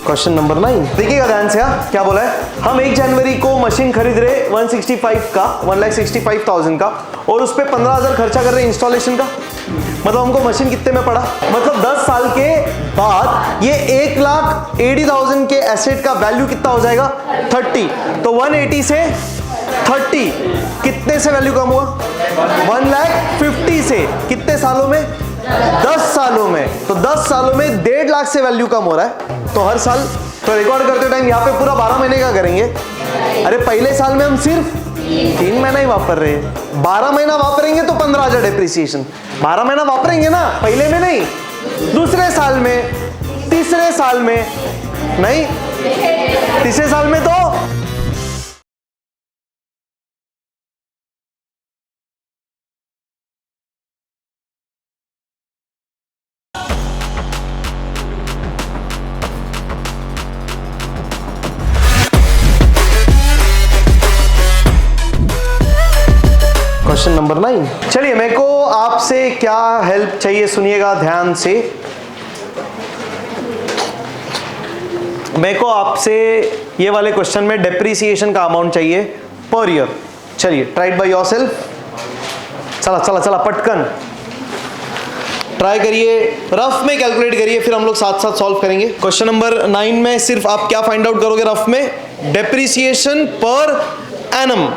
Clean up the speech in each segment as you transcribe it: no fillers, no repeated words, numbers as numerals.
Question number 9 देखिएगा ध्यान से। क्या बोला है, हम 1 जनवरी को मशीन खरीद रहे 165 का 1,65,000 का और उस पर 15,000 खर्चा कर रहे हैं इंस्टॉलेशन का। मतलब हमको मशीन कितने में पड़ा, मतलब 10 साल के बाद ये 1,80,000 के एसेट का वैल्यू कितना हो जाएगा 30। तो 180 से 30 कितने से वैल्यू कम हुआ 1,50,000 से। कितने सालों में 10 सालों में। तो 10 सालों में 1.5 लाख से वैल्यू कम हो रहा है। तो हर साल तो रिकॉर्ड करते टाइम यहाँ पे पूरा 12 महीने का करेंगे। अरे पहले साल में हम सिर्फ 3 महीना ही वापर रहे हैं, 12 महीना वापरेंगे तो 15,000 डेप्रिसिएशन। 12 महीना वापरेंगे ना, पहले में नहीं, दूसरे साल में, तीसरे साल में नहीं, तीसरे साल में तो क्वेश्चन नंबर 9। चलिए मेरे को आपसे क्या हेल्प चाहिए, सुनिएगा ध्यान से। मेरे को आपसे ये वाले क्वेश्चन में डेप्रिसिएशन का अमाउंट चाहिए पर ईयर। चलिए ट्राई बाय योरसेल्फ। चला चला चला पटकन ट्राई करिए, रफ में कैलकुलेट करिए, फिर हम लोग साथ साथ सॉल्व करेंगे। क्वेश्चन नंबर 9 में सिर्फ आप क्या फाइंड आउट करोगे रफ में, डेप्रिसिएशन पर एनम।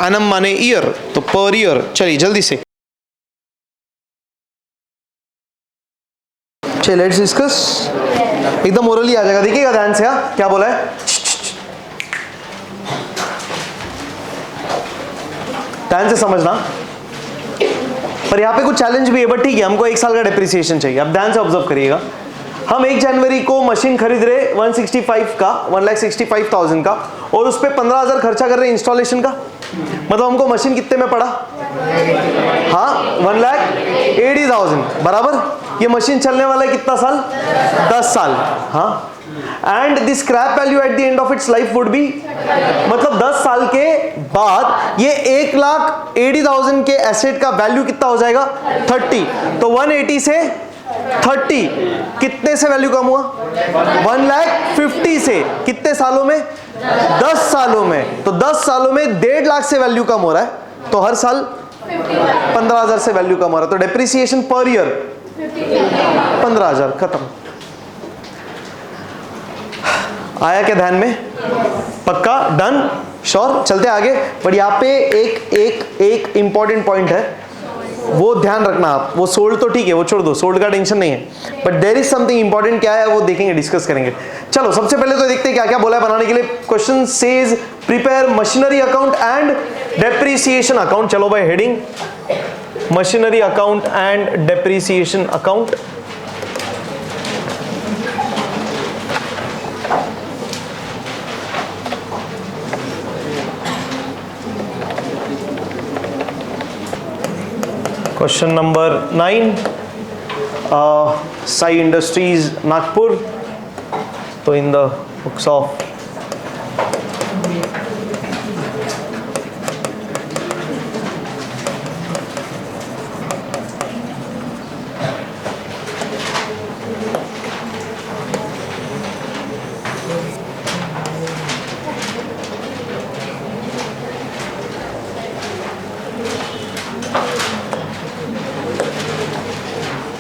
एनम माने ईयर, तो पर ईयर। चलिए जल्दी से, चलिए लेट्स डिस्कस। एकदम ओरली आ जाएगा, देखिएगा ध्यान से। क्या बोला है, ध्यान से समझना। पर यहाँ पे कुछ चैलेंज भी है, बट ठीक है, हमको 1 साल का डेप्रिसिएशन चाहिए। अब ध्यान से ऑब्जर्व करिएगा। हम 1 जनवरी को मशीन खरीद रहे 165 का 1,65,000 का और उस पर 15,000 खर्चा कर रहे हैं इंस्टॉलेशन का। मतलब हमको मशीन कितने में पड़ा, हाँ 1,80,000 बराबर। ये मशीन चलने वाला है कितना साल, 10 साल। हाँ, and the scrap value at the end of its life would be, मतलब 10 साल के बाद ये 1,80,000 के एसेट का वैल्यू कितना हो जाएगा 30। तो 180 से 30 कितने से वैल्यू कम हुआ 1,50,000 से। कितने सालों में 10 सालों में। तो 10 सालों में 1.5 लाख से वैल्यू कम हो रहा है। तो हर साल 15,000 से वैल्यू कम हो रहा है। तो डेप्रिसिएशन पर ईयर 15,000। खत्म। आया क्या ध्यान में, पक्का, डन, श्योर। चलते आगे। बट यहाँ पे एक इंपॉर्टेंट पॉइंट है, वो ध्यान रखना आप। वो सोल्ड तो ठीक है, वो छोड़ दो, सोल्ड का टेंशन नहीं है, but there is something important. क्या है वो देखेंगे, डिस्कस करेंगे। चलो सबसे पहले तो देखते हैं क्या क्या बोला है बनाने के लिए। Question says prepare machinery account and depreciation account. चलो भाई heading machinery account and depreciation account. Question number 9, Sai industries Nagpur. तो in the books of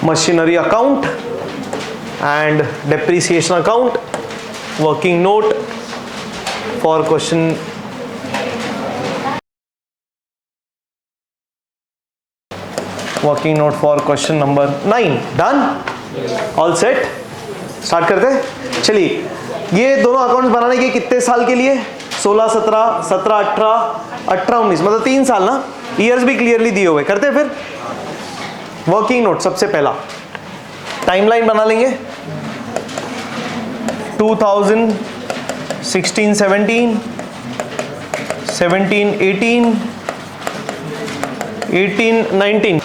machinery account and depreciation account, working note for question number 9. done, all set. Start करते हैं। चलिए ये दोनों accounts बनाने के कितने साल के लिए, 16, 17, 17, 18, 18, 19, मतलब 3 साल ना। ईयर्स भी क्लियरली दिए हुए। करते हैं फिर वर्किंग नोट। सबसे पहला टाइमलाइन बना लेंगे। 2016 17, 17 18, 18 19।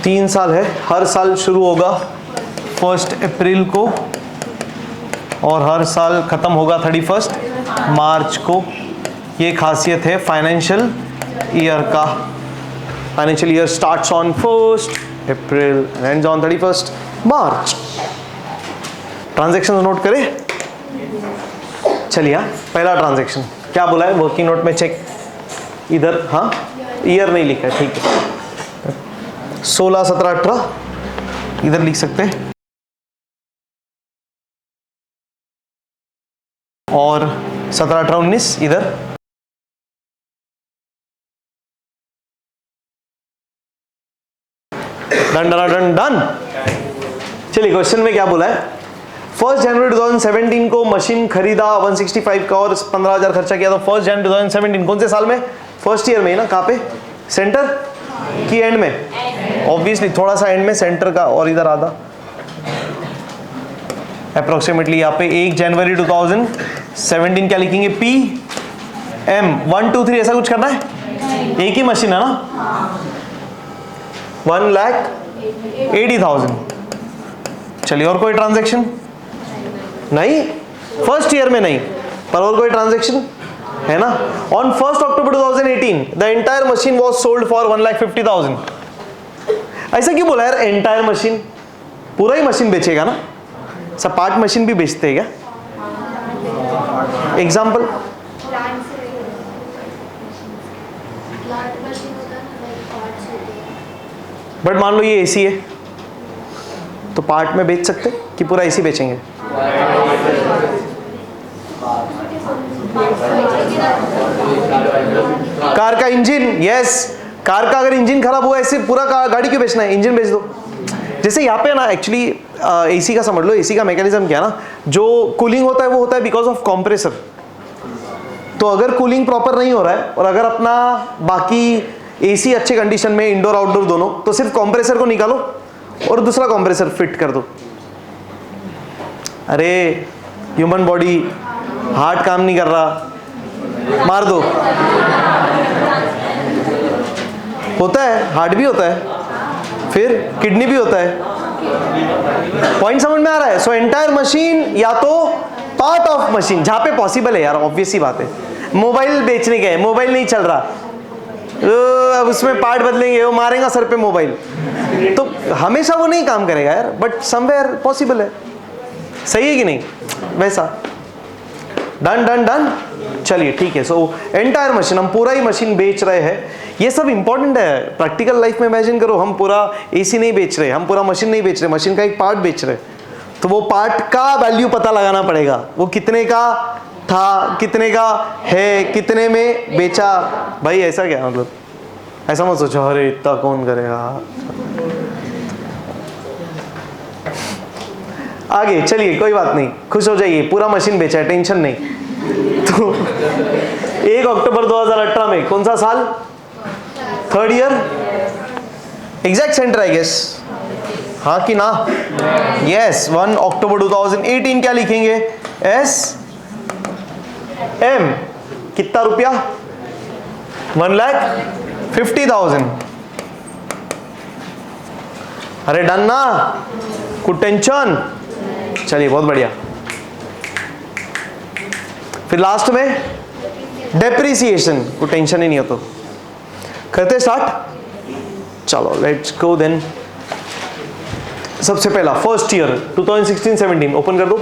3 साल है, हर साल शुरू होगा 1 अप्रैल को और हर साल खत्म होगा 31 मार्च को। ये खासियत है फाइनेंशियल ईयर का। Financial year starts on 1 April and ends on 31 March. Transaction note करें। चलिए पहला ट्रांजैक्शन क्या बोला है वर्किंग नोट में, चेक इधर, हाँ ईयर नहीं लिखा है, ठीक है। 16, 17, 18 इधर लिख सकते हैं और 17, 18, 19 इधर। Done done done done. चलिए क्वेश्चन में क्या बोला है, 1 जनवरी 2017 को मशीन खरीदा 165 का और 15,000 खर्चा किया। तो 1 जनवरी 2017 कौन से साल में, फर्स्ट ईयर में ही ना। कहाँ पे, सेंटर की एंड में, ऑब्वियसली थोड़ा सा एंड में सेंटर का और इधर आधा, अप्रोक्सीमेटली यहाँ पे 1 जनवरी 2017 क्या लिखेंगे, पी एम 1 2 3 ऐसा कुछ करना है, एक ही मशीन है ना, 1,80,000। चलिए और कोई ट्रांजैक्शन नहीं, फर्स्ट ईयर में नहीं, पर और कोई ट्रांजैक्शन है ना। On 1 October 2018 the entire machine was sold for 1,50,000। ऐसा क्यों बोला यार, एंटायर मशीन, पूरा ही मशीन बेचेगा ना, सब पार्ट मशीन भी बेचते हैं क्या। एग्जाम्पल, बट मान लो ये एसी है तो पार्ट में बेच सकते कि पूरा एसी बेचेंगे। कार का इंजन, यस, कार का अगर इंजन खराब हुआ ऐसे पूरा गाड़ी क्यों बेचना है, इंजन बेच दो। जैसे यहाँ पे ना एक्चुअली एसी का समझ लो, एसी का मैकेनिज्म क्या है ना, जो कूलिंग होता है वो होता है बिकॉज ऑफ कंप्रेसर। तो अगर कूलिंग प्रॉपर नहीं हो रहा है और अगर अपना बाकी एसी अच्छे कंडीशन में, इंडोर आउटडोर दोनों, तो सिर्फ कंप्रेसर को निकालो और दूसरा कंप्रेसर फिट कर दो। अरे ह्यूमन बॉडी, हार्ट काम नहीं कर रहा, मार दो। होता है, हार्ट भी होता है, फिर किडनी भी होता है। पॉइंट समझ में आ रहा है। सो एंटायर मशीन या तो पार्ट ऑफ मशीन, जहां पे पॉसिबल है यार, ऑब्वियस सी बात है। मोबाइल बेचने के है, मोबाइल नहीं चल रहा, अब उसमें पार्ट बदलेंगे, वो मारेगा सर पे मोबाइल, तो हमेशा वो नहीं काम करेगा यार, बट समवेयर पॉसिबल है। सही है कि नहीं, वैसा। Done done done. चलिए ठीक है। सो एंटायर मशीन, हम पूरा ही मशीन बेच रहे हैं। ये सब इंपॉर्टेंट है प्रैक्टिकल लाइफ में। इमेजिन करो हम पूरा एसी नहीं बेच रहे, हम पूरा मशीन नहीं बेच रहे, मशीन का एक पार्ट बेच रहे, तो वो पार्ट का वैल्यू पता लगाना पड़ेगा, वो कितने का था, कितने का है, कितने में बेचा। भाई ऐसा क्या, मतलब ऐसा मत सोचो अरे इतना कौन करेगा। आगे चलिए, कोई बात नहीं, खुश हो जाइए, पूरा मशीन बेचा है, टेंशन नहीं। तो 1 अक्टूबर 2018 में कौन सा साल, 3rd year, exact centre I guess, हाँ कि ना, यस। 1 अक्टूबर 2018 क्या लिखेंगे, एस एम, कितना रुपया, 1,50,000। अरे डन ना, कुछ टेंशन। चलिए बहुत बढ़िया। फिर लास्ट में डेप्रिसिएशन, कोई टेंशन ही नहीं हो तो करते स्टार्ट। चलो लेट्स गो देन। सबसे पहला फर्स्ट ईयर 2016-17 ओपन कर दो।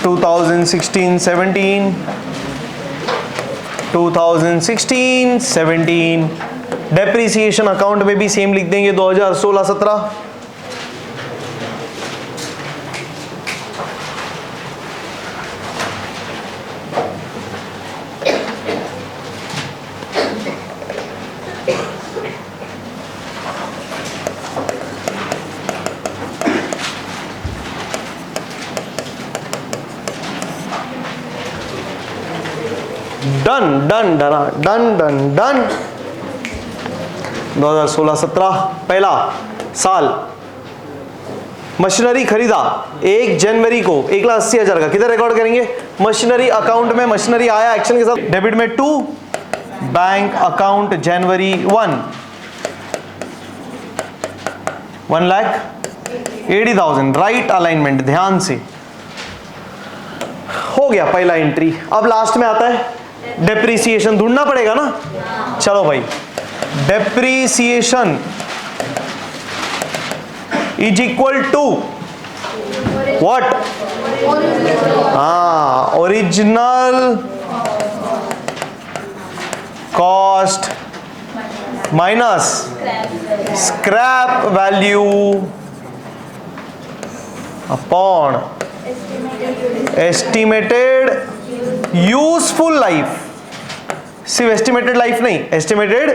2016-17 2016-17 डेप्रिसिएशन अकाउंट में भी सेम लिख देंगे 2016-17। Done done done done done done. 2016-17 पहला साल मशीनरी खरीदा 1 जनवरी को 1,80,000 का, किधर रिकॉर्ड करेंगे, मशीनरी अकाउंट में। मशीनरी आया एक्शन के साथ, डेबिट में 2, बैंक अकाउंट जनवरी 1, 1,80,000, राइट अलाइनमेंट, ध्यान से हो गया पहला एंट्री। अब लास्ट में आता है डेप्रीसिएशन, ढूंढना पड़ेगा ना। चलो भाई, depreciation is equal to what? Original cost minus scrap value upon estimated useful life. सिर्फ एस्टिमेटेड लाइफ नहीं, एस्टिमेटेड।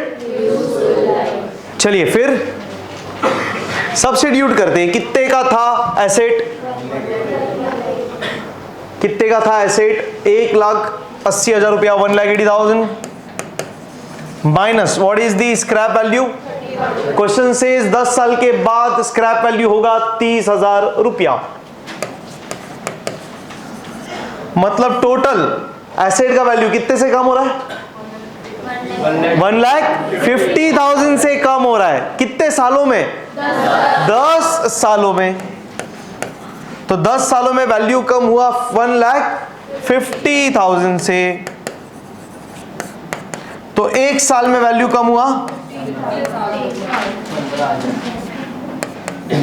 चलिए फिर सब्स्टिट्यूट करते हैं। कितने का था एसेट? कितने का था एसेट? 1,80,000 रुपया, 1,80,000 minus what is the scrap value? Question says 10 साल के बाद स्क्रैप वैल्यू होगा 30,000 रुपया। मतलब टोटल एसेट का वैल्यू कितने से कम हो रहा है? 1,50,000 से कम हो रहा है। कितने सालों में? 10 सालों में। तो 10 सालों में वैल्यू कम हुआ 1,50,000 से। तो एक साल में वैल्यू कम हुआ,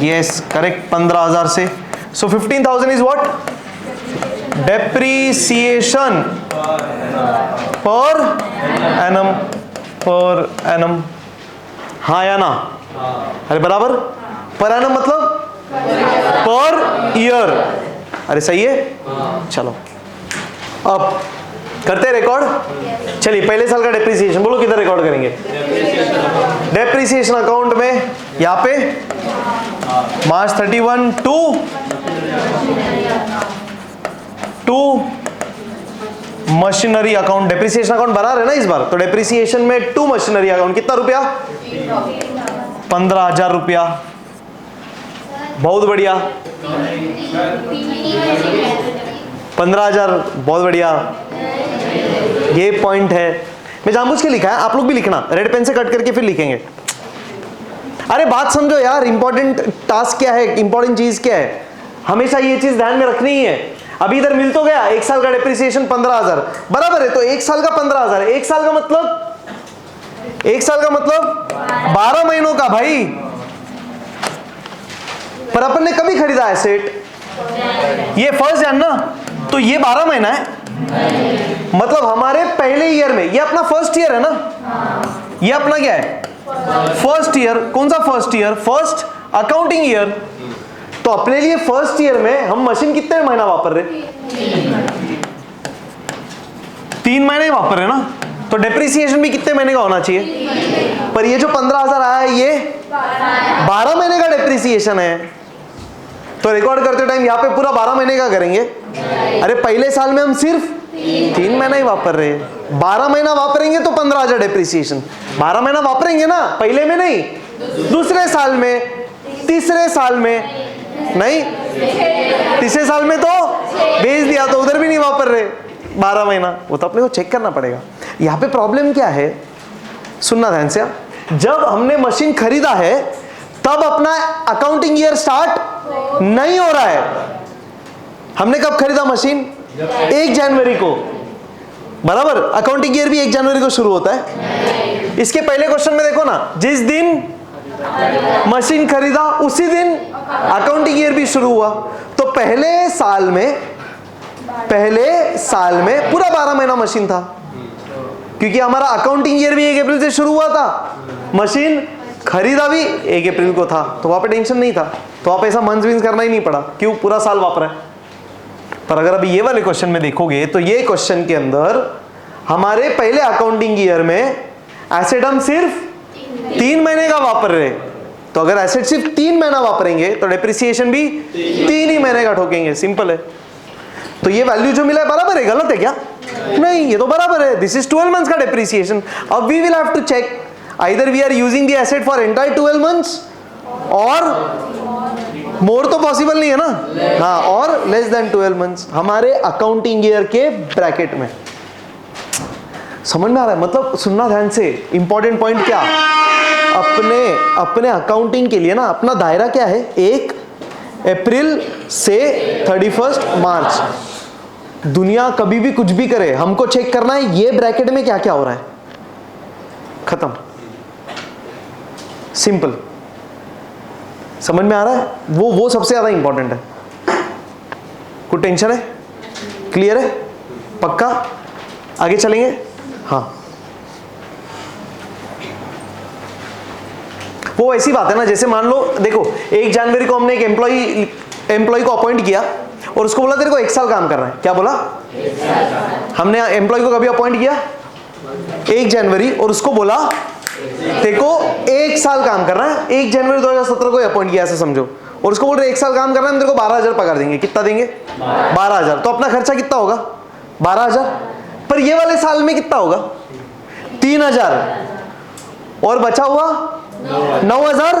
यस करेक्ट, 15,000 से। सो 15,000 is what? Depreciation per annum, per annum, हाँ या ना? अरे बराबर, पर एनम मतलब पर ईयर। अरे सही है। चलो अब करते हैं रिकॉर्ड। चलिए पहले साल का डेप्रीसिएशन बोलो, किधर रिकॉर्ड करेंगे? डेप्रीसिएशन अकाउंट में यहां पे March 31 to machinery account. Depreciation account बना रहे ना इस बार, तो डेप्रीसिएशन में टू मशीनरी अकाउंट कितना रुपया? 15,000 रुपया। बहुत बढ़िया, 15,000, बहुत बढ़िया। ये पॉइंट है, मैं जानबूझ के लिखा है, आप लोग भी लिखना, रेड पेन से कट करके फिर लिखेंगे। अरे बात समझो यार, इंपॉर्टेंट टास्क क्या है, इंपॉर्टेंट चीज क्या है, हमेशा ये चीज ध्यान में रखनी ही है। अभी इधर मिल तो गया, एक साल का डेप्रीसिएशन 15,000 बराबर है, तो एक साल का 15,000, एक साल का मतलब, एक साल का मतलब 12 महीनों का भाई। पर अपन ने कभी खरीदा एसेट? ये फर्स्ट ईयर ना, तो ये 12 महीना है, मतलब हमारे पहले ईयर में, ये अपना फर्स्ट ईयर है ना, ये अपना क्या है? First year. कौन सा first year? First accounting year. तो अपने लिए फर्स्ट ईयर में हम मशीन कितने महीना वापर रहे? 3 महीने वापर रहे ना, तो डेप्रीसिएशन भी कितने महीने का होना चाहिए? पर ये जो 15,000 आया है, ये 12 महीने का डेप्रीसिएशन है। तो रिकॉर्ड करते टाइम यहाँ पे पूरा 12 महीने का करेंगे। अरे पहले साल में हम सिर्फ 3 महीना ही वापर रहे, 12 महीना वापरेंगे तो 15,000 डेप्रीसिएशन। 12 महीना वापरेंगे ना, पहले में नहीं, दूसरे साल में, तीसरे साल में नहीं, तीसरे साल में तो भेज दिया, तो उधर भी नहीं वापर रहे 12 महीना। वो तो अपने को चेक करना पड़ेगा। यहाँ पे प्रॉब्लम क्या है, सुनना ध्यान से। जब हमने मशीन खरीदा है तब अपना अकाउंटिंग ईयर स्टार्ट नहीं हो रहा है। हमने कब खरीदा मशीन? 1 जनवरी को, बराबर। अकाउंटिंग ईयर भी 1 जनवरी को शुरू होता है। इसके पहले क्वेश्चन में देखो ना, जिस दिन मशीन खरीदा उसी दिन अकाउंटिंग ईयर भी शुरू हुआ। तो पहले साल में पूरा 12 महीना मशीन था, क्योंकि हमारा अकाउंटिंग ईयर भी 1 अप्रैल से शुरू हुआ था, मशीन खरीदा भी 1 अप्रैल को था, तो वहां पे टेंशन नहीं था, तो वहां पे ऐसा मंथ विंस करना ही नहीं पड़ा। क्यों? पूरा साल वापरा है। पर अगर अभी ये वाले क्वेश्चन में देखोगे तो ये क्वेश्चन के अंदर हमारे पहले अकाउंटिंग ईयर में एसेट हम सिर्फ 3 महीने का वापर रहे, तो अगर एसेट सिर्फ 3 महीना वापरेंगे तो डेप्रिसिएशन भी 3 ही महीने का ठोकेंगे। सिंपल है। तो ये वैल्यू जो मिला है बराबर है, गलत है क्या? नहीं, ये तो बराबर है। दिस इज 12 मंथ्स का डेप्रिसिएशन। अब we will have to check either we are using the asset for entire 12 months और मोर तो पॉसिबल नहीं है ना, हाँ, और लेस देन 12 मंथ्स हमारे अकाउंटिंग ईयर के ब्रैकेट में। समझ में आ रहा है? मतलब सुनना ध्यान से, इंपॉर्टेंट पॉइंट क्या, अपने अकाउंटिंग के लिए ना अपना दायरा क्या है, 1 अप्रैल से 31 मार्च। दुनिया कभी भी कुछ भी करे, हमको चेक करना है ये ब्रैकेट में क्या क्या हो रहा है, खत्म, सिंपल। समझ में आ रहा है? वो सबसे ज्यादा इंपॉर्टेंट है। कुछ टेंशन है? क्लियर है? पक्का? आगे चलेंगे? हाँ, वो ऐसी बात है ना, जैसे मान लो देखो 1 जनवरी को हमने एक एम्प्लॉय को अपॉइंट किया और उसको बोला तेरे को 1 साल काम करना है। क्या बोला? हमने एम्प्लॉय को कभी अपॉइंट किया? 1 जनवरी, और उसको बोला तेरे को 1 साल काम करना है। 1 जनवरी 2017 को अपॉइंट किया ऐसा समझो, और उसको बोल रहे 1 साल काम करना है, हम तेरे को 12,000 पगार देंगे। कितना देंगे? 12,000। तो अपना खर्चा कितना होगा? 12,000। पर ये वाले साल में कितना होगा? 3,000, और बचा हुआ 9,000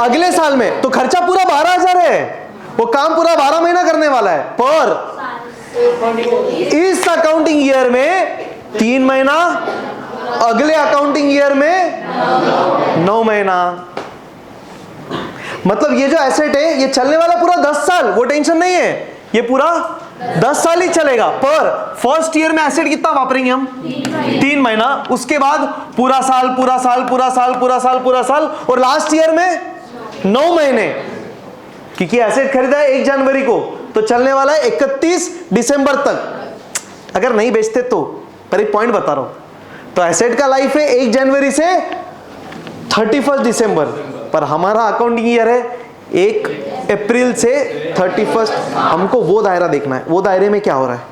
अगले साल में। तो खर्चा पूरा 12,000 है, वो काम पूरा 12 महीना करने वाला है। पर इस अकाउंटिंग ईयर में 3 महीना, अगले अकाउंटिंग ईयर में 9 महीना। मतलब ये जो एसेट है ये चलने वाला पूरा 10 साल, वो टेंशन नहीं है, ये पूरा 10 साल ही चलेगा। पर फर्स्ट ईयर में एसेट कितना वापरेंगे हम? 3 महीना, उसके बाद पूरा साल पूरा साल पूरा साल पूरा साल पूरा साल, और लास्ट ईयर में 9 महीने। क्योंकि एसेट खरीदा है 1 जनवरी को, तो चलने वाला है 31 दिसंबर तक, अगर नहीं बेचते तो। पर एक पॉइंट बता रहा हूं, तो एसेट का लाइफ है 1 जनवरी से 31 दिसंबर, पर हमारा अकाउंटिंग ईयर है 1 अप्रैल से 31। हमको वो दायरा देखना है, वो दायरे में क्या हो रहा है।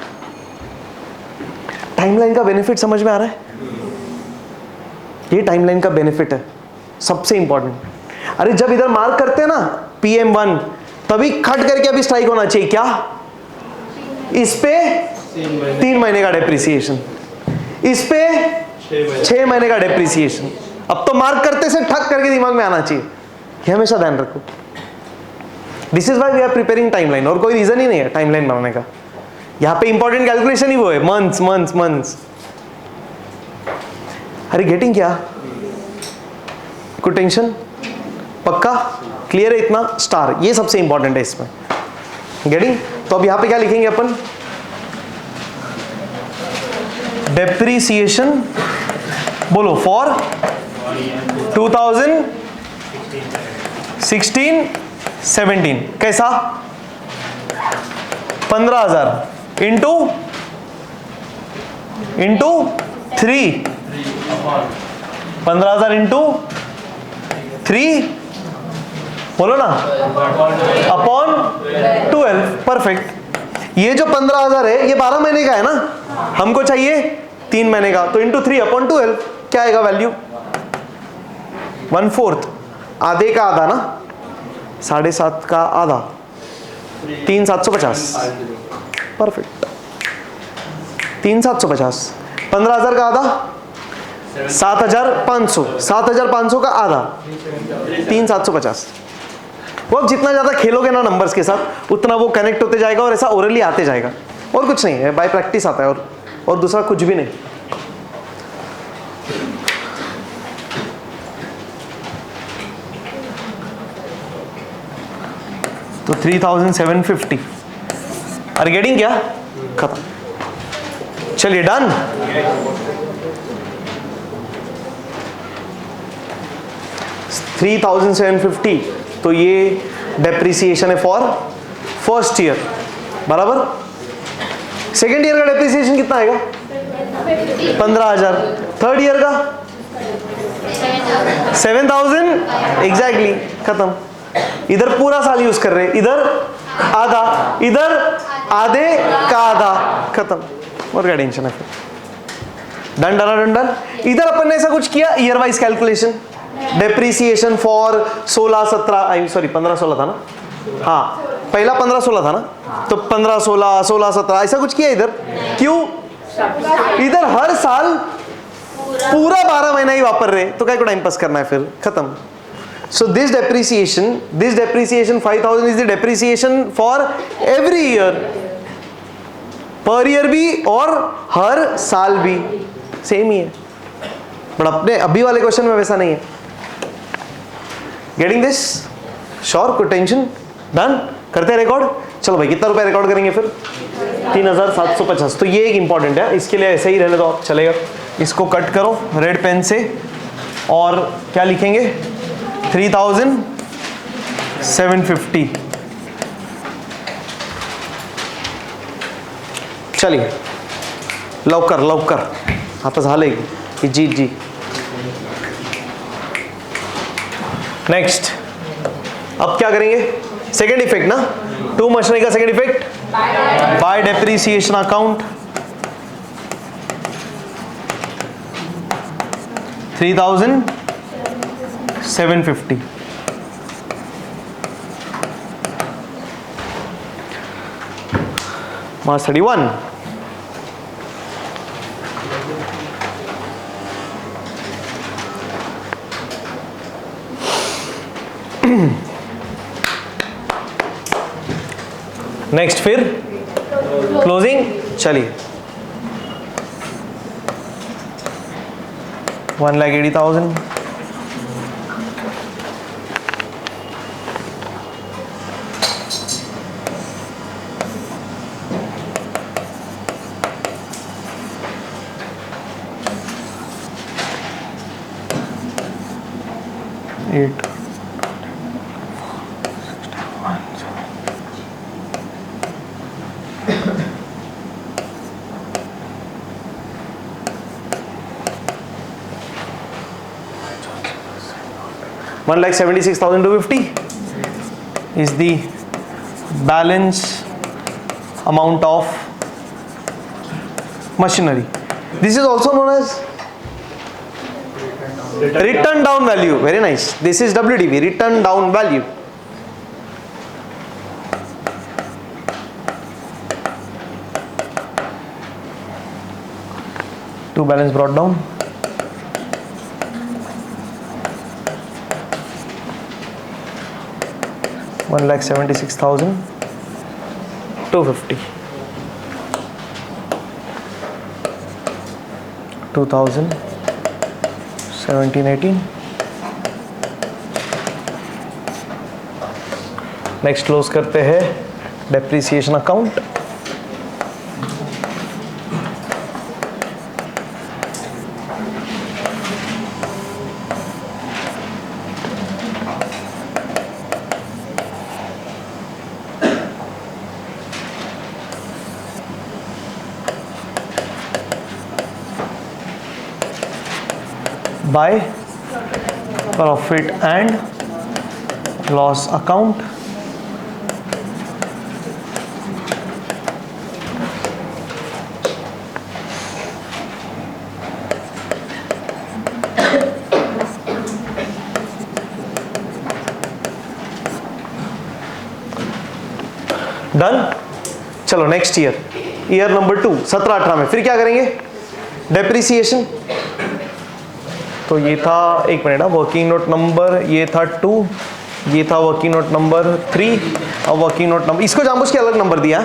टाइमलाइन का बेनिफिट समझ में आ रहा है? ये टाइमलाइन का बेनिफिट है सबसे इंपॉर्टेंट। अरे जब इधर मार्क करते हैं ना PM1, तभी खट करके अभी स्ट्राइक होना चाहिए। क्या? इस पे 3 महीने का डेप्रिसिएशन, इस पे 6 महीने का डेप्रिसिएशन। अब तो मार्क करते से ठक करके दिमाग में आना चाहिए, ये हमेशा ध्यान रखो। This is why we are preparing timeline, और कोई रीजन ही नहीं है टाइमलाइन बनाने का। यहां पे इंपॉर्टेंट कैलकुलेशन ही वो है, मंथ्स मंथ्स मंथ्स। अरे गेटिंग क्या? कुछ टेंशन? पक्का? क्लियर है इतना? स्टार, ये सबसे इंपॉर्टेंट है इसमें। गेटिंग? तो अब यहां पे क्या लिखेंगे अपन? डेप्रिसिएशन बोलो फॉर 2016-17। कैसा? 15,000 इंटू 3, 15,000 इंटू 3 बोलो ना, अपॉन 12। परफेक्ट। ये जो 15,000 है ये 12 महीने का है ना, हमको चाहिए 3 महीने का, तो इंटू 3 अपॉन 12 क्या आएगा वैल्यू? 1/4, आधे का आधा ना, 7.5 का आधा, 3,750। परफेक्ट, 3,750। 15,000 का आधा 7,500, 7,500 का आधा 3,750। वो अब जितना ज्यादा खेलोगे ना नंबर्स के साथ, उतना वो कनेक्ट होते जाएगा और ऐसा ओरली आते जाएगा। और कुछ नहीं है, बाय प्रैक्टिस आता है, और दूसरा कुछ भी नहीं। तो 3,750 आर गेटिंग क्या? खत्म। चलिए डन। $3,750, तो ये डेप्रिसिएशन है फॉर फर्स्ट ईयर, बराबर। सेकेंड ईयर का डेप्रिसिएशन कितना आएगा? 15,000। थर्ड ईयर का 7,000, एग्जैक्टली, खत्म। इधर पूरा साल यूज कर रहे हैं, इधर आधा, इधर आधे का आधा, खत्म। और क्या टेंशन है फिर? Done done done done. इधर अपन ने ऐसा कुछ किया, year wise calculation, depreciation for 16-17, sorry 15-16 था ना, हाँ पहला 15-16 था ना, तो 15-16, 16-17 ऐसा कुछ किया इधर। क्यों? इधर हर साल पूरा 12 महीना ही वापर रहे, तो क्या को टाइम पास करना है फिर, खत्म। So this depreciation 5,000 is the depreciation for every year, per year भी और हर साल भी सेम ही है। बट अपने अभी वाले क्वेश्चन में वैसा नहीं है। Getting this? श्योर, कोई टेंशन? डन? करते हैं रिकॉर्ड? चलो भाई, कितना रुपए रिकॉर्ड करेंगे फिर? 3750। तो ये एक इंपॉर्टेंट है, इसके लिए ऐसे ही रहने दो आप, चलेगा। इसको कट करो रेड पेन से और क्या लिखेंगे? 3750। चलिए लवकर लवकर, आता झालंय की जी जी। नेक्स्ट, अब क्या करेंगे? सेकेंड इफेक्ट ना, टू मशीनरी का second effect, by depreciation account 3750। March 31। Next फिर क्लोजिंग। चलिए 1,80,000। At 1,76,250 is the balance amount of machinery. This is also known as written down value. Very nice. This is WDV, written down value. To balance brought down. $1,76,250. 2017-18. Next close करते हैं depreciation account. By profit and loss account. Done. चलो next year number 2, 17-18 में फिर क्या करेंगे? Depreciation. तो ये था, एक मिनट, वर्किंग नोट नंबर ये था 2, ये था वर्किंग नोट नंबर 3 और वर्किंग नोट नंबर, इसको जानबूझ के अलग नंबर दिया।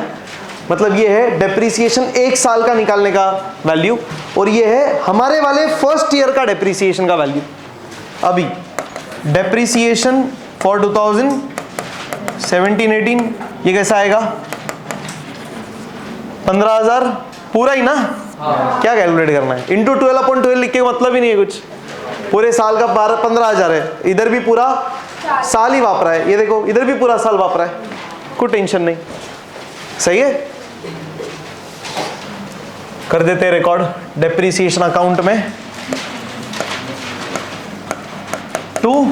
मतलब ये है डेप्रिसिएशन 1 साल का निकालने का वैल्यू, और ये है हमारे वाले फर्स्ट ईयर का डेप्रिसिएशन का वैल्यू। अभी डेप्रिसिएशन फॉर 2017-18 ये कैसा आएगा? 15,000 पूरा ही ना? क्या कैलकुलेट करना है? इंटू 12/12 लिख के मतलब ही नहीं है कुछ। पूरे साल का 15,000 है, इधर भी पूरा साल ही वापरा है, ये देखो इधर भी पूरा साल वापरा है, कोई टेंशन नहीं। सही है, कर देते हैं रिकॉर्ड डेप्रिसिएशन अकाउंट में। 2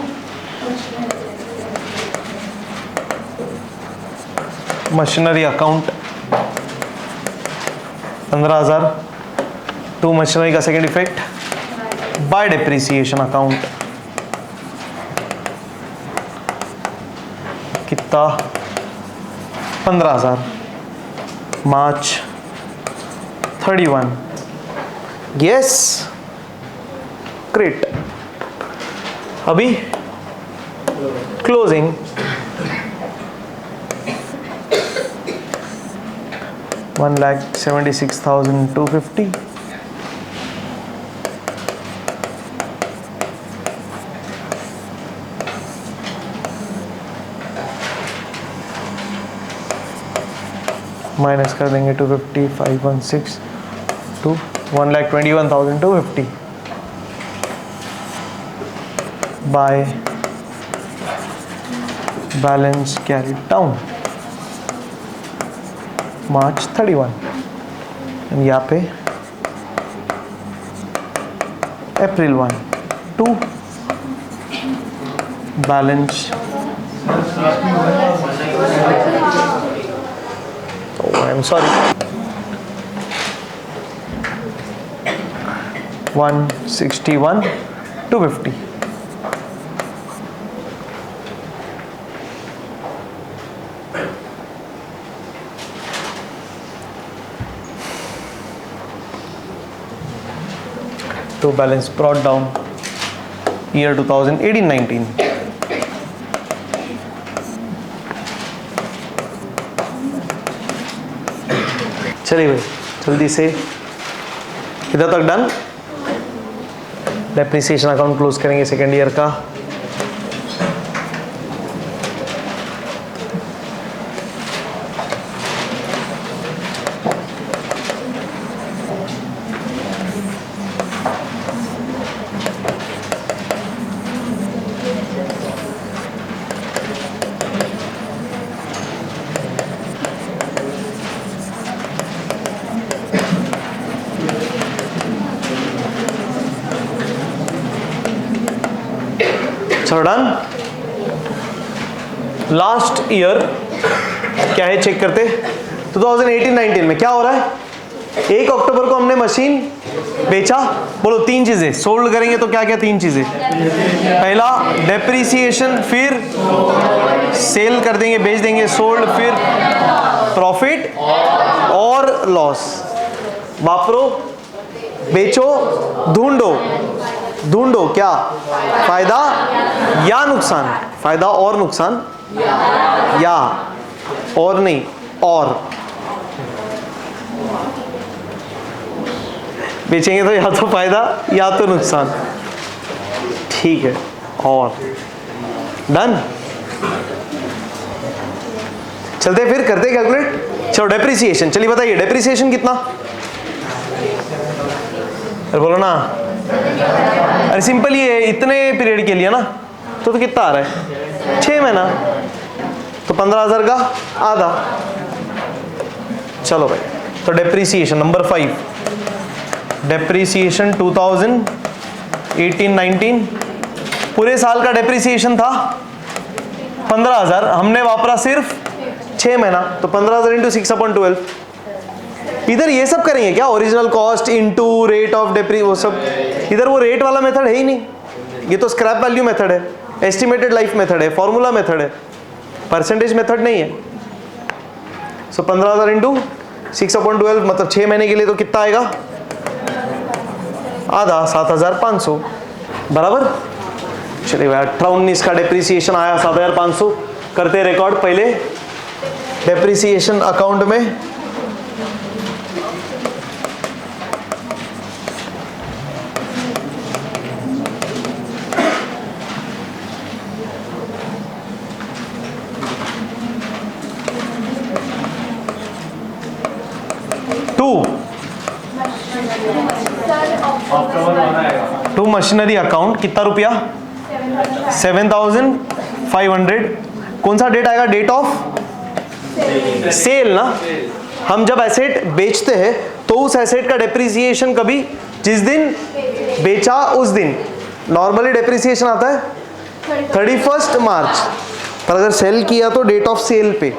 मशीनरी अकाउंट 15,000, 2 मशीनरी का second effect by depreciation account कितना? 15,000, मार्च 31। Yes, great. अभी क्लोजिंग। $1,76,250 $1,80,000 माइनस कर देंगे 250 516 to 1,21,250 by balance carried down March 31 यहाँ पे April 1 2 balance I am sorry 161 250 to balance brought down year 2018-19 चलिए भाई जल्दी से इधर तक डन। डेप्रिसिएशन अकाउंट क्लोज करेंगे सेकेंड ईयर का। चलो डन। लास्ट ईयर क्या है चेक करते। 2018-19 में क्या हो रहा है, 1 अक्टूबर को हमने मशीन बेचा। बोलो तीन चीजें सोल्ड करेंगे तो क्या क्या तीन चीजें। पहला डेप्रिसिएशन, फिर सेल कर देंगे बेच देंगे सोल्ड, फिर प्रॉफिट और लॉस। वापरो बेचो ढूंढो, ढूंढो क्या फायदा या नुकसान, फायदा और नुकसान या और नहीं और। बेचेंगे तो या तो फायदा या तो नुकसान, ठीक है। और डन। चलते फिर करते कैलकुलेट। चलो डेप्रिसिएशन, चलिए बताइए डेप्रिसिएशन कितना। अरे बोलो ना, अरे सिंपल ही है, इतने पीरियड के लिए ना तो कितना आ रहा है 6 महीना, तो 15,000 का आधा। चलो भाई, तो डेप्रिसिएशन नंबर 5, डेप्रिसिएशन 2018-19 पूरे साल का डेप्रिसिएशन था 15,000, हमने वापरा सिर्फ 6 महीना, तो 15,000 इंटू 6/12। इधर ये सब करेंगे क्या, original cost into rate of depre, वो सब। इधर वो रेट वाला मेथड है ही नहीं, ये तो स्क्रैप वैल्यू मेथड है, एस्टिमेटेड लाइफ मेथड है, फॉर्मूला मेथड है, परसेंटेज मेथड नहीं है। सो 15,000 इंटू 6/12 मतलब 6 महीने के लिए तो कितना आएगा, आधा 7,500 बराबर। चलिए भाई 18-19 का डेप्रिसिएशन आया 7,500। करते रिकॉर्ड पहले डेप्रिसिएशन अकाउंट में। टू मशीनरी अकाउंट कितना रुपया 7,500। कौन सा डेट आएगा, डेट ऑफ सेल ना। हम जब एसेट बेचते हैं तो उस एसेट का डेप्रिसिएशन कभी जिस दिन बेचा उस दिन। नॉर्मली डेप्रिसिएशन आता है 31 मार्च, पर अगर सेल किया तो डेट ऑफ सेल पे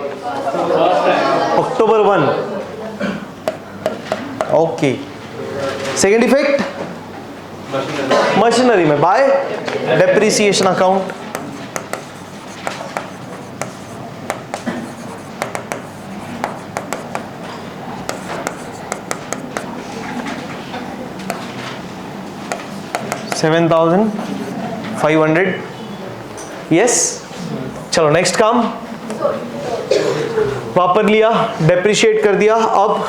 अक्टूबर 1। ओके। सेकेंड इफेक्ट मशीनरी में बाय डेप्रिसिएशन अकाउंट। $7,500। यस, चलो नेक्स्ट काम। वापर लिया, डेप्रिशिएट कर दिया, अब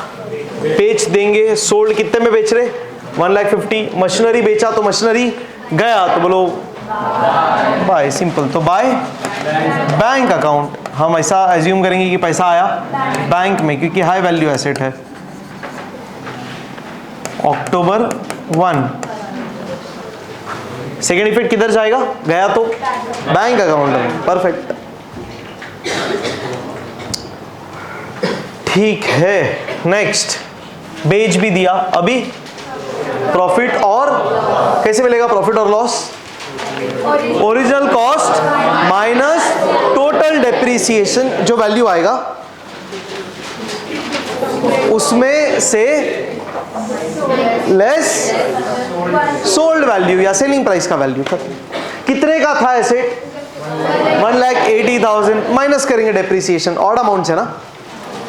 बेच देंगे। सोल्ड कितने में बेच रहे 1,50,000। मशीनरी बेचा तो मशीनरी गया तो बोलो बाय, सिंपल। तो बाय बैंक अकाउंट, हम ऐसा एज्यूम करेंगे कि पैसा आया बैंक में, क्योंकि हाई वैल्यू एसेट है। अक्टूबर 1, सेकेंड इफेक्ट किधर जाएगा, गया तो बैंक अकाउंट में। परफेक्ट, ठीक है। नेक्स्ट, बेच भी दिया अभी, प्रॉफिट और कैसे मिलेगा प्रॉफिट और loss, original cost minus total depreciation, जो वैल्यू आएगा उसमें से लेस सोल्ड वैल्यू या सेलिंग प्राइस का वैल्यू। कितने का था एसेट, 1,80,000, माइनस करेंगे डेप्रीसिएशन, ऑड अमाउंट है ना,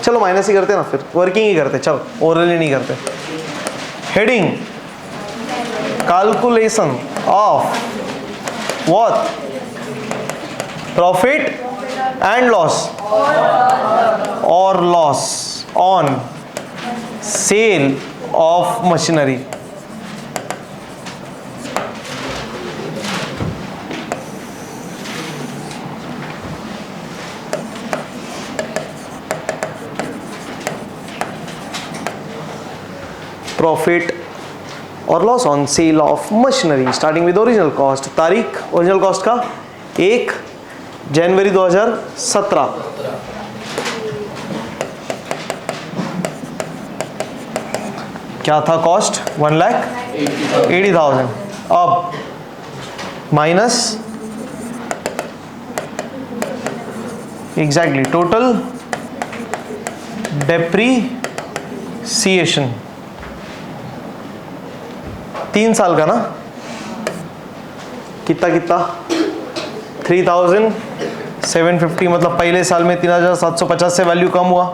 चलो माइनस ही करते ना, फिर वर्किंग ही करते, चलो ओरली नहीं करते। Heading, calculation of what, profit and loss और loss on sale of machinery. Profit और loss on sale of machinery starting with original cost. तारीख ओरिजिनल कॉस्ट का 1 जनवरी 2017। क्या था कॉस्ट, 1,80,000। अब माइनस एग्जैक्टली टोटल डेप्रीसिएशन 3 साल का ना, कितना 3,750, मतलब पहले साल में 3,750 से वैल्यू कम हुआ,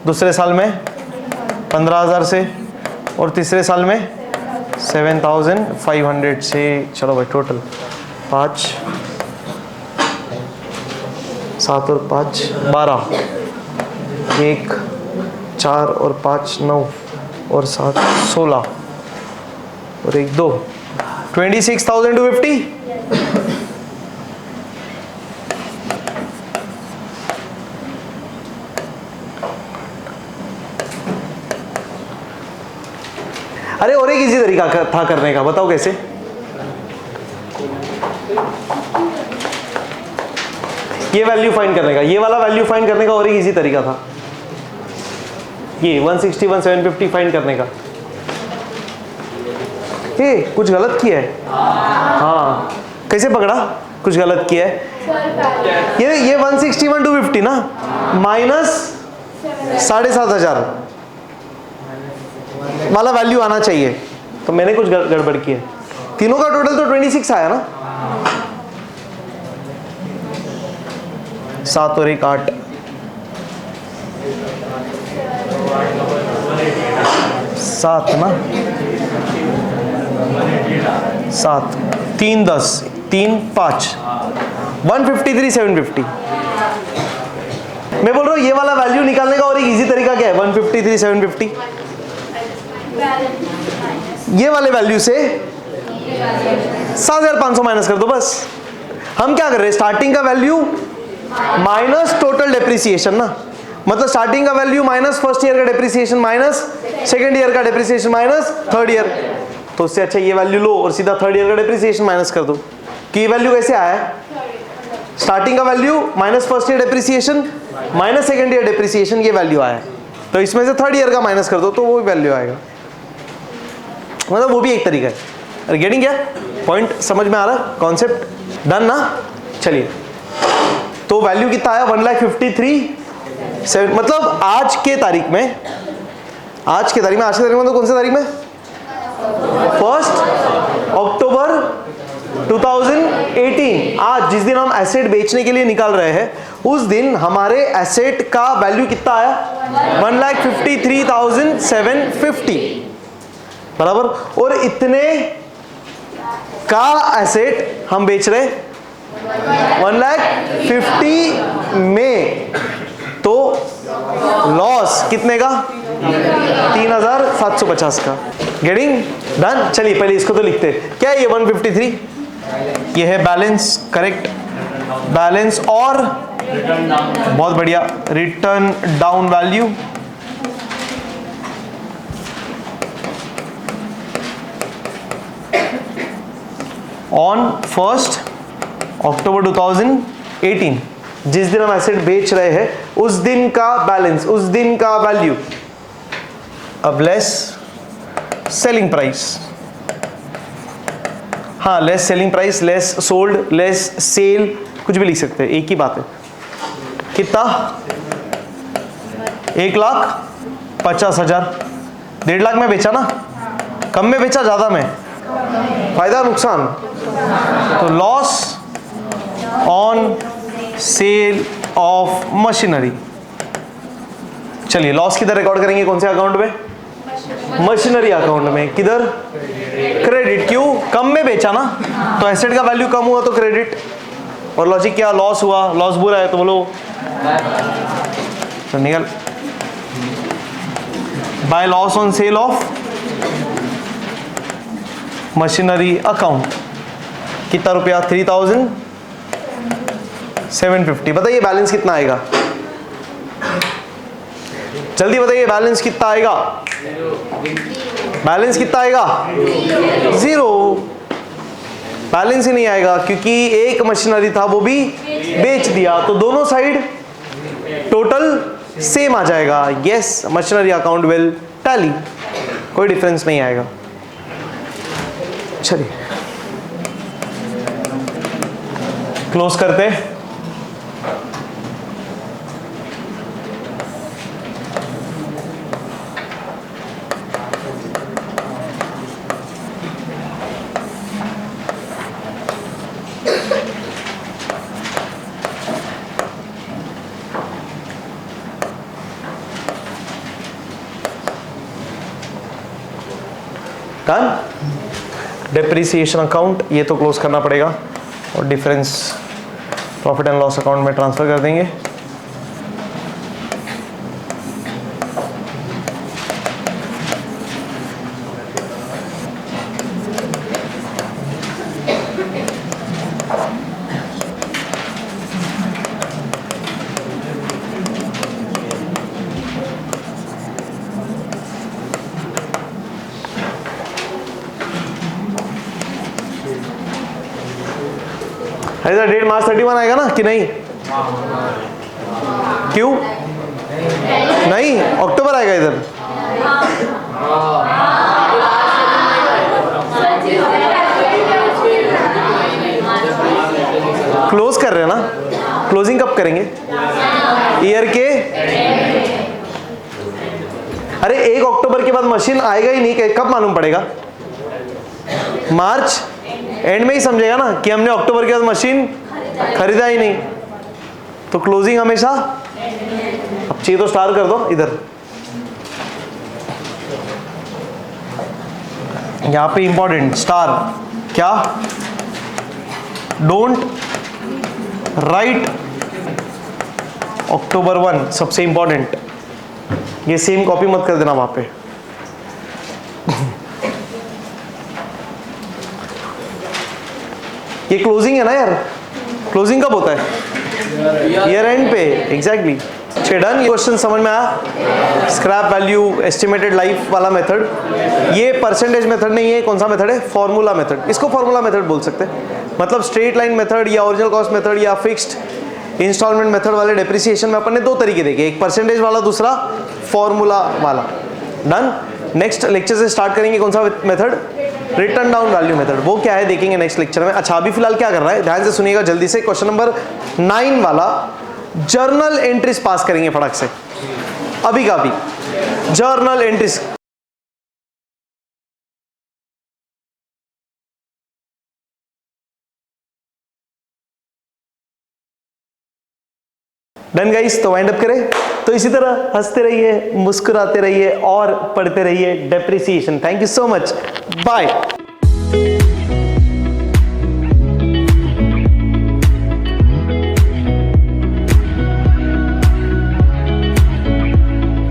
दूसरे साल में 15,000 से, और तीसरे साल में 7,500 से। चलो भाई टोटल 5, 7 और 5 12, 1 4 और 5 9 और 7 16 और 1 2, 26,250। अरे और एक इजी तरीका था करने का, बताओ कैसे। ये वैल्यू फाइंड करने का, ये वाला वैल्यू फाइंड करने का और एक इजी तरीका था, ये 161,750 फाइंड करने का। ये कुछ गलत किया है, हाँ कैसे पकड़ा, कुछ गलत किया है। ये 161,250 ना, माइनस 7,500 वाला वैल्यू आना चाहिए, तो मैंने कुछ गड़बड़ की है। तीनों का टोटल तो 26 आया ना, 7 और 1 8, 7 ना, 7 3 10 3 5, 153,750। मैं बोल रहा हूँ ये वाला वैल्यू निकालने का और एक इजी तरीका क्या है, 153,750 ये वाले वैल्यू से 7,500 माइनस कर दो बस। हम क्या कर रहे हैं, स्टार्टिंग का वैल्यू माइनस टोटल डेप्रिसिएशन ना, मतलब स्टार्टिंग का वैल्यू माइनस फर्स्ट ईयर का डेप्रिसिएशन माइनस सेकंड ईयर का डेप्रिसिएशन माइनस थर्ड ईयर। तो उससे अच्छा ये वैल्यू लो और सीधा थर्ड ईयर का डेप्रिसिएशन माइनस कर दो कि ये वैल्यू कैसे आया है, स्टार्टिंग का value minus first year depreciation minus second year depreciation, ये वैल्यू आया है, तो इसमें से थर्ड ईयर का माइनस कर दो तो वो वैल्यू आएगा। मतलब वो भी एक तरीका है। अरे गेटिंग क्या पॉइंट, समझ में आ रहा है कॉन्सेप्ट, डन ना। चलिए तो वैल्यू कितना आया, 1,53,700, मतलब आज के तारीख में, आज के तारीख में मतलब कौन सी तारीख में, 1 अक्टूबर 2018। आज जिस दिन हम एसेट बेचने के लिए निकाल रहे हैं उस दिन हमारे एसेट का वैल्यू कितना आया, 1,53,750 बराबर। और इतने का एसेट हम बेच रहे 1,50,000 में, तो लॉस कितने का, 3,750 का। Getting done. चलिए पहले इसको तो लिखते, क्या है ये 153, ये है बैलेंस, करेक्ट, बैलेंस और बहुत बढ़िया रिटर्न डाउन वैल्यू। ऑन 1 अक्टूबर 2018, जिस दिन हम एसेट बेच रहे हैं उस दिन का बैलेंस, उस दिन का वैल्यू। अब लेस सेलिंग प्राइस, हाँ less selling price, less sold, less sale, कुछ भी लिख सकते हैं, एक ही बात है। कितना? 1,50,000। 1.5 लाख में बेचा ना, कम में बेचा ज्यादा में? फायदा नुकसान? तो loss on sale of machinery. चलिए लॉस किधर रिकॉर्ड करेंगे, कौन से अकाउंट में? मशीनरी अकाउंट में। किधर? क्रेडिट। क्यों? कम में बेचा ना, तो एसेट का वैल्यू कम हुआ तो क्रेडिट। और लॉजिक क्या? लॉस हुआ, लॉस बुरा है तो बोलो तो निकल by loss on sale of machinery account. कितना रुपया? 3,750। बताइए बैलेंस कितना आएगा? जल्दी बताइए बैलेंस कितना आएगा? बैलेंस कितना आएगा? 0। बैलेंस ही नहीं आएगा क्योंकि एक मशीनरी था वो भी बेच दिया, तो दोनों साइड टोटल सेम आ जाएगा। Yes, machinery account will tally, कोई डिफरेंस नहीं आएगा। चलिए क्लोज करते हैं। डन। डेप्रिसिएशन अकाउंट ये तो क्लोज करना पड़ेगा और difference profit and loss account में ट्रांसफर कर देंगे। इधर डेट मार्च 31 आएगा ना कि नहीं? क्यों नहीं? अक्टूबर आएगा इधर। क्लोज कर रहे हैं ना, क्लोजिंग कब करेंगे? ईयर के अरे 1 अक्टूबर के बाद मशीन आएगा ही नहीं, कब मालूम पड़ेगा? मार्च एंड में ही समझेगा ना कि हमने अक्टूबर के बाद मशीन खरीदा ही नहीं, तो क्लोजिंग हमेशा। अब चाहिए तो स्टार कर दो इधर, यहां पे इंपॉर्टेंट स्टार क्या? डोंट राइट अक्टूबर 1, सबसे इंपॉर्टेंट। ये सेम कॉपी मत कर देना वहां पे। ये क्लोजिंग है ना यार, क्लोजिंग कब होता है? ईयर एंड पे, एग्जैक्टली। डन। ये क्वेश्चन समझ में आया? स्क्रैप वैल्यू, एस्टिमेटेड लाइफ वाला मेथड। ये परसेंटेज मेथड नहीं है, कौन सा मेथड है? Formula method. इसको फॉर्मूला मेथड बोल सकते हैं। मतलब स्ट्रेट लाइन मेथड या ओरिजिनल कॉस्ट मेथड या फिक्स्ड इंस्टॉलमेंट मेथड वाले डेप्रिसिएशन में अपन ने 2 तरीके देखे, एक परसेंटेज वाला, दूसरा फॉर्मूला वाला। डन। नेक्स्ट लेक्चर से स्टार्ट करेंगे कौन सा method? Return down value method. वो क्या है देखेंगे नेक्स्ट लेक्चर में। अच्छा अभी फिलहाल क्या कर रहा है, ध्यान से सुनिएगा जल्दी से। क्वेश्चन नंबर 9 वाला जर्नल एंट्रीज पास करेंगे फटाक से, अभी का अभी जर्नल एंट्रीज। डन गाइस, तो वाइंड अप करें। तो इसी तरह हंसते रहिए, मुस्कुराते रहिए और पढ़ते रहिए depreciation. Thank you so much, bye.